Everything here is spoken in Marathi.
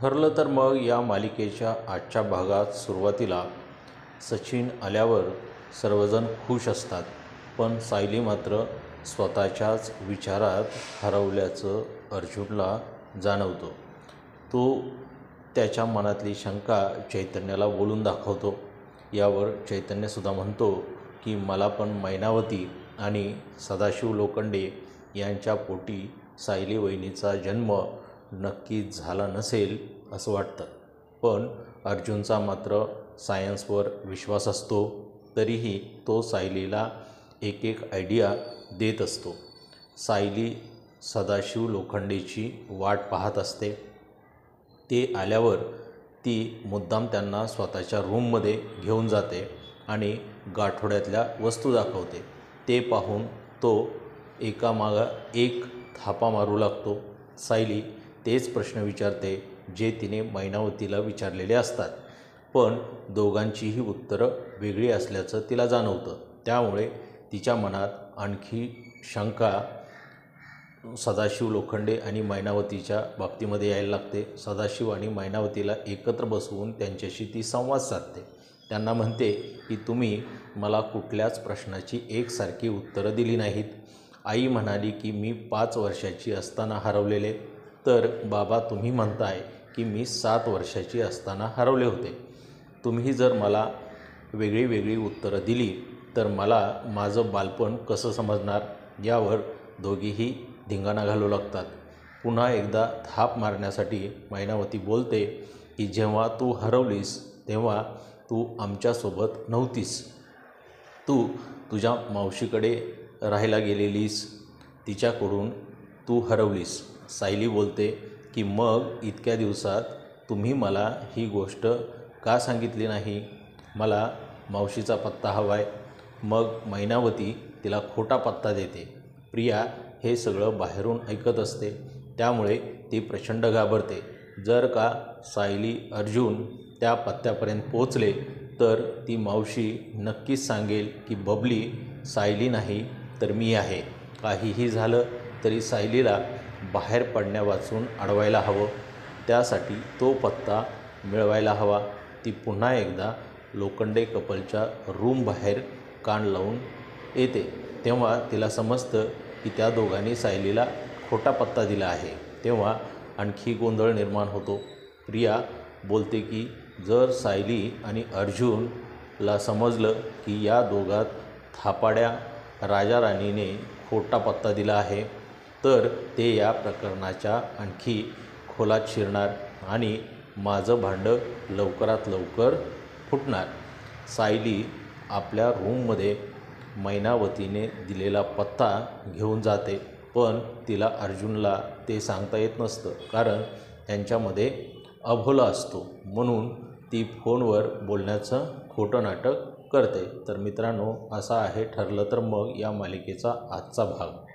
ठरलं तर मग या मालिकेच्या आजच्या भागात सुरुवातीला सचिन आल्यावर सर्वजण खुश असतात, पण सायली मात्र स्वतःच्याच विचारात हरवल्याचं अर्जुनला जाणवतं. तो त्याच्या मनातली शंका चैतन्याला बोलून दाखवतो. यावर चैतन्यसुद्धा म्हणतो की मला पण मैनावती आणि सदाशिव लोखंडे यांच्या पोटी सायली वहिनीचा जन्म नक्कीच झाला नसेल असं वाटतं. पण अर्जुनचा मात्र सायन्सवर विश्वास असतो. तरीही तो सायलीला एक एक आयडिया देत असतो. सायली सदाशिव लोखंडेची वाट पाहत असते. ते आल्यावर ती मुद्दाम त्यांना स्वतःच्या रूममध्ये घेऊन जाते आणि गाठोड्यातल्या वस्तू दाखवते. ते पाहून तो एकामागं एक थापा मारू लागतो. सायली तेच प्रश्न विचारते जे तिने मैनावतीला विचारलेले असतात, पण दोघांचीही उत्तरं वेगळी असल्याचं तिला जाणवतं. त्यामुळे तिच्या मनात आणखी शंका सदाशिव लोखंडे आणि मैनावतीच्या बाबतीमध्ये यायला लागते. सदाशिव आणि मैनावतीला एकत्र बसवून त्यांच्याशी ती संवाद साधते. त्यांना म्हणते की तुम्ही मला कुठल्याच प्रश्नाची एकसारखी उत्तरं दिली नाहीत. आई म्हणाली की मी 5 वर्षाची असताना हरवलेले, तर बाबा तुम्ही म्हणताय की मी 7 वर्षाची असताना हरवले होते. तुम्ही जर मला वेगळी वेगळी उत्तरं दिली तर मला माझं बालपण कसं समजणार. यावर दोघीही धिंगाणा घालू लागतात. पुन्हा एकदा थाप मारण्यासाठी मैनावती बोलते की जेव्हा तू हरवलीस तेव्हा तू आमच्यासोबत नव्हतीस. तू तुझ्या मावशीकडे राहायला गेलेलीस, तिच्याकडून तू हरवलीस. सायली बोलते की मग इतक्या दिवसात तुम्ही मला ही गोष्ट का सांगितली नाही. मला मावशीचा पत्ता हवा आहे. मग मैनावती तिला खोटा पत्ता देते. प्रिया हे सगळं बाहेरून ऐकत असते, त्यामुळे ती प्रचंड घाबरते. जर का सायली अर्जुन त्या पत्त्यापर्यंत पोचले तर ती मावशी नक्कीच सांगेल की बबली सायली नाही तर मी आहे. काहीही झालं तरी सायलीला बाहेर पडण्यावाचून अडवायला हवं. त्यासाठी तो पत्ता मिळवायला हवा. ती पुन्हा एकदा लोखंडे कपलच्या रूम बाहेर कान लावून येते. तेव्हा तिला समजतं की त्या दोघांनी सायलीला खोटा पत्ता दिला आहे. तेव्हा आणखी गोंधळ निर्माण होतो. प्रिया बोलते की जर सायली आणि अर्जुनला समजलं की या दोघात थापाड्या राजा राणीने खोटा पत्ता दिला आहे तर ते या प्रकरणाच्या आणखी खोलात शिरणार आणि माझं भांडं लवकरात लवकर फुटणार. सायली आपल्या रूममध्ये मैनावतीने दिलेला पत्ता घेऊन जाते, पण तिला अर्जुनला ते सांगता येत नसतं, कारण त्यांच्यामध्ये अभोला असतो. म्हणून ती फोनवर बोलण्याचं खोटं नाटक करते. तर मित्रांनो, असा आहे ठरलं तर मग या मालिकेचा आजचा भाग.